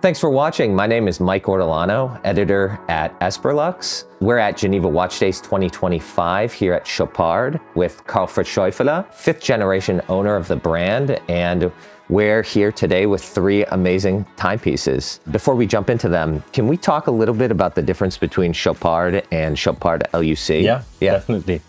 Thanks for watching. My name is Mike Ortolano, editor at L.U.C. We're at Geneva Watch Days 2025 here at Chopard with Karl-Fritz, fifth generation owner of the brand, and we're here today with three amazing timepieces. Before we jump into them, can we talk a little bit about the difference between Chopard and Chopard L.U.C? Yeah, definitely.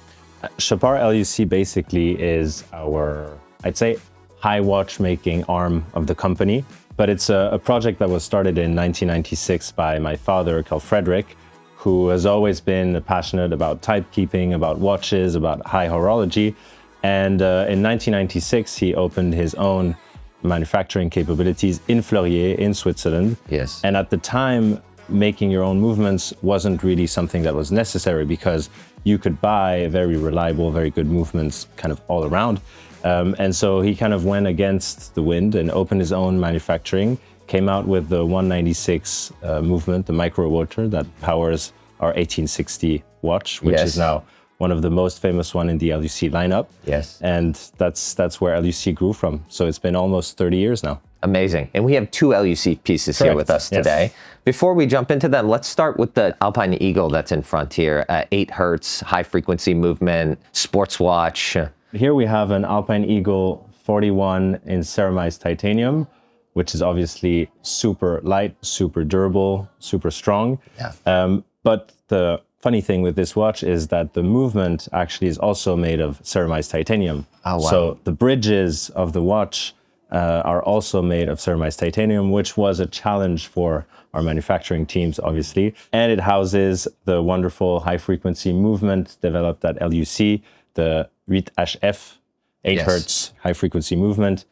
Chopard L.U.C basically is our, I'd say, high watchmaking arm of the company. But it's a project that was started in 1996 by my father, Karl-Fritz, who has always been passionate about typekeeping, about watches, about high horology. And in 1996, he opened his own manufacturing capabilities in Fleurier in Switzerland. Yes. And at the time, making your own movements wasn't really something that was necessary because you could buy very reliable, very good movements kind of all around. And so he kind of went against the wind and opened his own manufacturing, came out with the 196 movement, the micro rotor that powers our 1860 watch, which is now one of the most famous one in the L.U.C lineup. Yes. And that's where L.U.C grew from. So it's been almost 30 years now. Amazing. And we have two L.U.C pieces here with us today. Yes. Before we jump into them, let's start with the Alpine Eagle that's in front here. 8 hertz, high frequency movement, sports watch. Here we have an Alpine Eagle 41 in ceramized titanium, which is obviously super light, super durable, super strong. Yeah. But the funny thing with this watch is that the movement actually is also made of ceramized titanium. Oh, wow. So the bridges of the watch are also made of ceramized titanium, which was a challenge for our manufacturing teams, obviously. And it houses the wonderful high-frequency movement developed at L.U.C, the 8HF, 8 hertz high-frequency movement,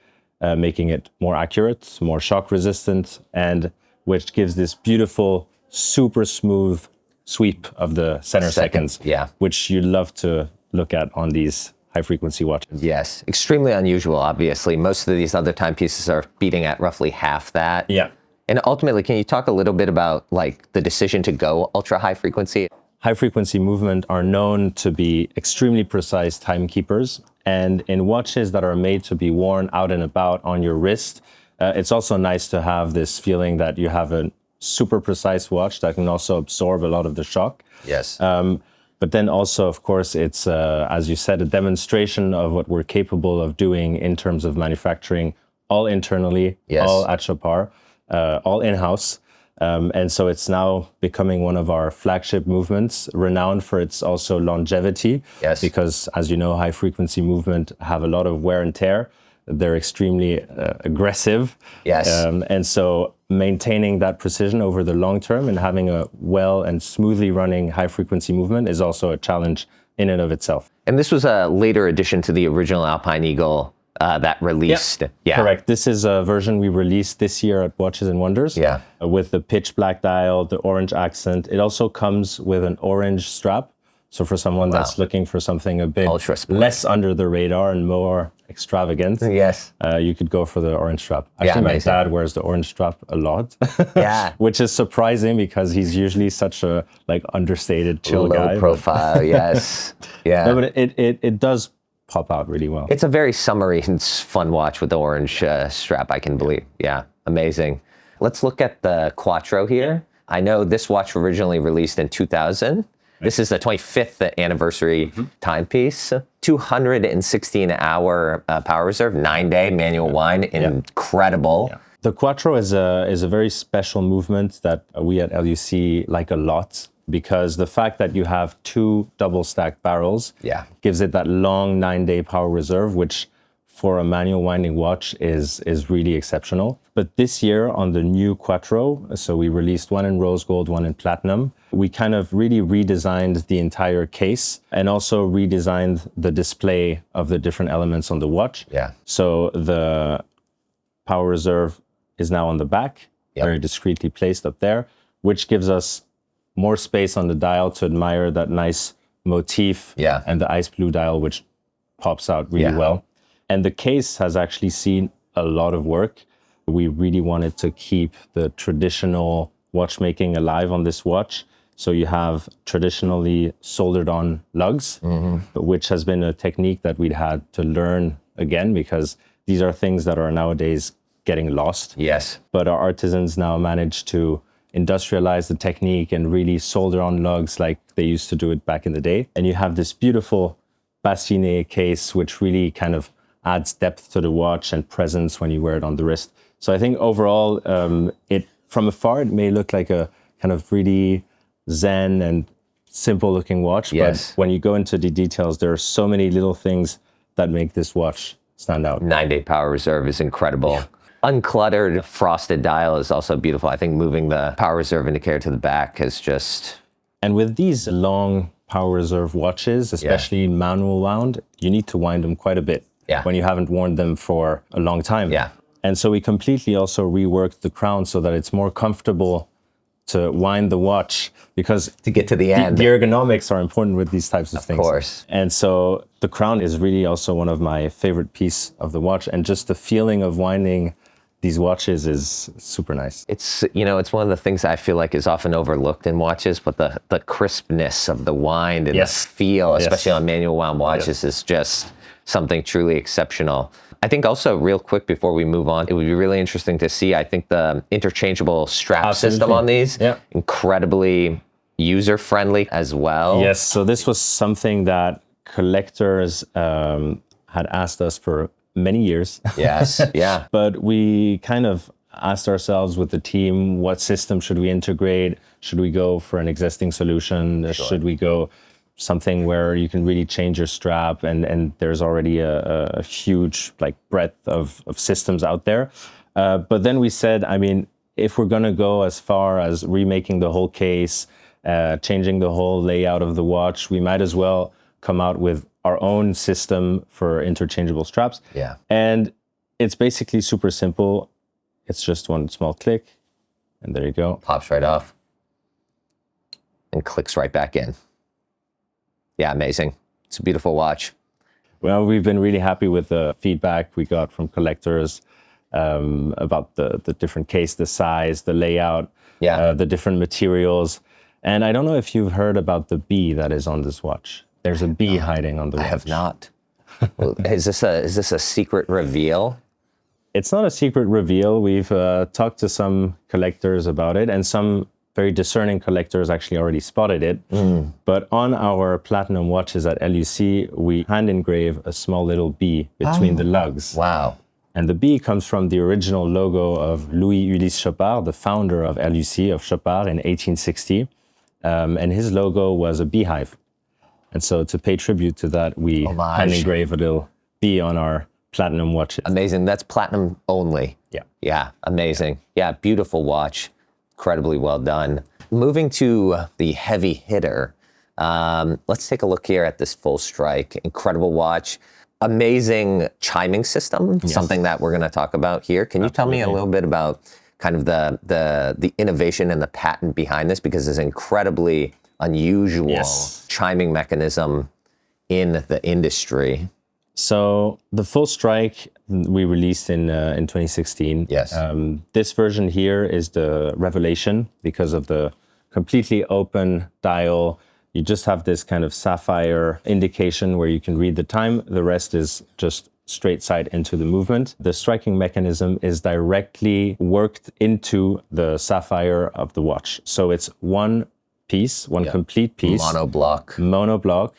making it more accurate, more shock-resistant, and which gives this beautiful, super smooth sweep of the center seconds, which you love to look at on these high-frequency watches. Yes, extremely unusual, obviously. Most of these other timepieces are beating at roughly half that. Yeah. And ultimately, can you talk a little bit about like the decision to go ultra-high frequency? High-frequency movement are known to be extremely precise timekeepers. And in watches that are made to be worn out and about on your wrist, it's also nice to have this feeling that you have a super precise watch that can also absorb a lot of the shock. Yes. But then also, of course, it's, as you said, a demonstration of what we're capable of doing in terms of manufacturing, all internally, all at Chopard, all in-house. And so it's now becoming one of our flagship movements, renowned for its also longevity. Yes. Because, as you know, high-frequency movement have a lot of wear and tear. They're extremely aggressive. Yes. And so maintaining that precision over the long term and having a well and smoothly running high-frequency movement is also a challenge in and of itself. And this was a later addition to the original Alpine Eagle that released. Yeah, correct. This is a version we released this year at Watches and Wonders. Yeah. With the pitch black dial, the orange accent. It also comes with an orange strap. So for someone that's looking for something a bit less under the radar and more extravagant, you could go for the orange strap. Actually, my dad wears the orange strap a lot, which is surprising because he's usually such a like understated, chill guy. Low profile, yes. Yeah. No, but it does pop out really well. It's a very summery and fun watch with the orange strap, I can believe. Yeah, amazing. Let's look at the Quattro here. I know this watch originally released in 2000. This is the 25th anniversary timepiece. 216-hour power reserve, 9-day manual wind, incredible. Yeah. The Quattro is a very special movement that we at L.U.C like a lot, because the fact that you have 2 double stacked barrels gives it that long 9-day power reserve, which for a manual winding watch is really exceptional. But this year on the new Quattro, so we released one in rose gold, one in platinum, we kind of really redesigned the entire case and also redesigned the display of the different elements on the watch. Yeah. So the power reserve is now on the back, very discreetly placed up there, which gives us more space on the dial to admire that nice motif and the ice blue dial, which pops out really well. And the case has actually seen a lot of work. We really wanted to keep the traditional watchmaking alive on this watch. So you have traditionally soldered on lugs, which has been a technique that we'd had to learn again, because these are things that are nowadays getting lost. Yes. But our artisans now manage to industrialize the technique and really solder on lugs like they used to do it back in the day. And you have this beautiful bassinet case, which really kind of adds depth to the watch and presence when you wear it on the wrist. So I think overall, it from afar, it may look like a kind of really zen and simple looking watch. Yes. But when you go into the details, there are so many little things that make this watch stand out. 9-day power reserve is incredible. Yeah. Uncluttered frosted dial is also beautiful. I think moving the power reserve indicator to the back is just... And with these long power reserve watches, especially manual wound, you need to wind them quite a bit when you haven't worn them for a long time. Yeah. And so we completely also reworked the crown so that it's more comfortable to wind the watch, because to get to the end, the ergonomics are important with these types of things. Of course. And so the crown is really also one of my favorite piece of the watch, and just the feeling of winding these watches is super nice. It's, you know, it's one of the things I feel like is often overlooked in watches, but the crispness of the wind and the feel, especially on manual wound watches, is just something truly exceptional. I think also, real quick before we move on, it would be really interesting to see, I think, the interchangeable strap system on these, incredibly user-friendly as well. Yes, so this was something that collectors had asked us for many years. Yes, yeah. But we kind of asked ourselves with the team, what system should we integrate? Should we go for an existing solution? Sure. Should we go something where you can really change your strap, and there's already a huge like breadth of systems out there. But then we said, I mean, if we're gonna go as far as remaking the whole case, changing the whole layout of the watch, we might as well come out with our own system for interchangeable straps. Yeah. And it's basically super simple. It's just one small click, and there you go. Pops right off and clicks right back in. Yeah, amazing. It's a beautiful watch. Well, we've been really happy with the feedback we got from collectors about the different case, the size, the layout, the different materials. And I don't know if you've heard about the bee that is on this watch. There's a bee hiding on the watch. I have not. Is this a secret reveal? It's not a secret reveal. We've talked to some collectors about it, and some very discerning collectors actually already spotted it. But on our platinum watches at L.U.C, we hand engrave a small little bee between the lugs. Wow. And the bee comes from the original logo of Louis-Ulysse Chopard, the founder of L.U.C, of Chopard, in 1860. And his logo was a beehive. And so to pay tribute to that, we hand engrave a little bee on our platinum watches. Amazing. That's platinum only. Yeah. Yeah, amazing. Yeah, beautiful watch. Incredibly well done. Moving to the heavy hitter, let's take a look here at this Full Strike. Incredible watch. Amazing chiming system, something that we're going to talk about here. Can you tell me a little bit about kind of the innovation and the patent behind this? Because it's incredibly unusual chiming mechanism in the industry. So the Full Strike we released in 2016. Yes. This version here is the Revelation because of the completely open dial. You just have this kind of sapphire indication where you can read the time. The rest is just straight side into the movement. The striking mechanism is directly worked into the sapphire of the watch. So it's one piece, one complete piece. Monoblock.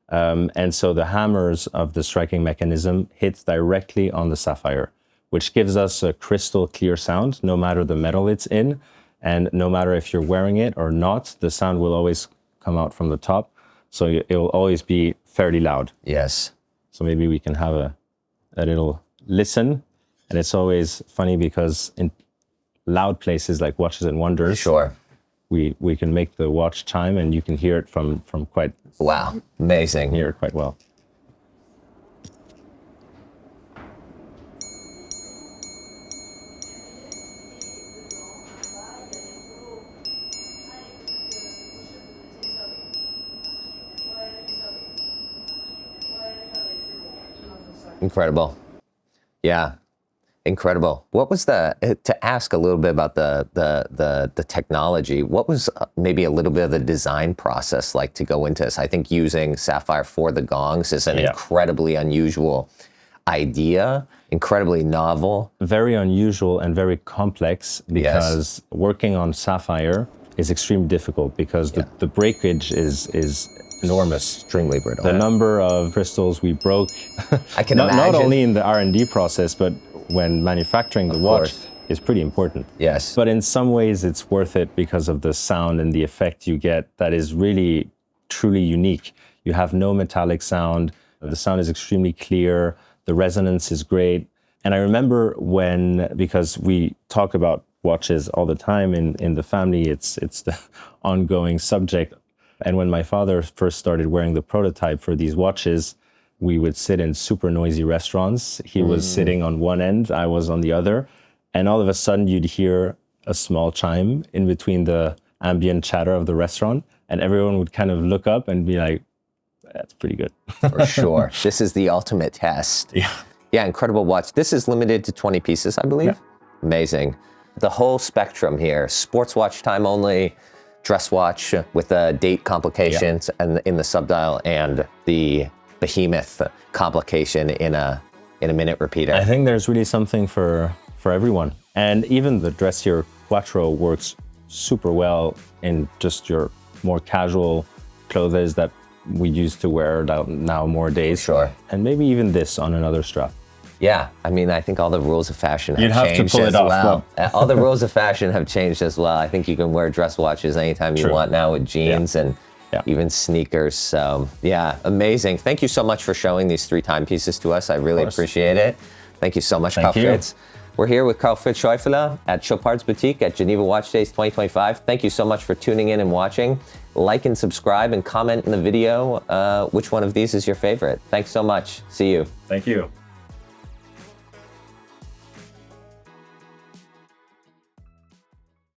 And so the hammers of the striking mechanism hit directly on the sapphire, which gives us a crystal clear sound, no matter the metal it's in. And no matter if you're wearing it or not, the sound will always come out from the top. So it will always be fairly loud. Yes. So maybe we can have a little listen. And it's always funny because in loud places like Watches and Wonders, we can make the watch chime, and you can hear it from quite... Wow, amazing. Hear it quite well. Incredible. Yeah, incredible. What was to ask a little bit about the technology, what was maybe a little bit of the design process like to go into this? I think using Sapphire for the gongs is an incredibly unusual idea, incredibly novel. Very unusual and very complex because working on Sapphire is extremely difficult because the breakage is enormous. Extremely brittle. The number of crystals we broke, I can not imagine. only in the R&D process, but when manufacturing the watch is pretty important. Yes. But in some ways it's worth it because of the sound and the effect you get that is really, truly unique. You have no metallic sound. The sound is extremely clear. The resonance is great. And I remember when, because we talk about watches all the time in the family, it's the ongoing subject. And when my father first started wearing the prototype for these watches, we would sit in super noisy restaurants. He was sitting on one end, I was on the other. And all of a sudden you'd hear a small chime in between the ambient chatter of the restaurant. And everyone would kind of look up and be like, that's pretty good. For sure. This is the ultimate test. Yeah, incredible watch. This is limited to 20 pieces, I believe. Amazing. The whole spectrum here, sports watch time only, dress watch with the date complications and in the subdial, and the behemoth complication in a minute repeater. I think there's really something for everyone. And even the dressier Quattro works super well in just your more casual clothes that we used to wear now more days. Sure. And maybe even this on another strap. Yeah, I mean, I think all the rules of fashion have changed to pull it as off, well. All the rules of fashion have changed as well. I think you can wear dress watches anytime you want now with jeans and even sneakers. So yeah, amazing. Thank you so much for showing these 3 timepieces to us. I really appreciate it. Thank you so much, Karl-Fritz. We're here with Karl-Fritz at Chopard's Boutique at Geneva Watch Days 2025. Thank you so much for tuning in and watching. Like and subscribe and comment in the video which one of these is your favorite. Thanks so much. See you. Thank you.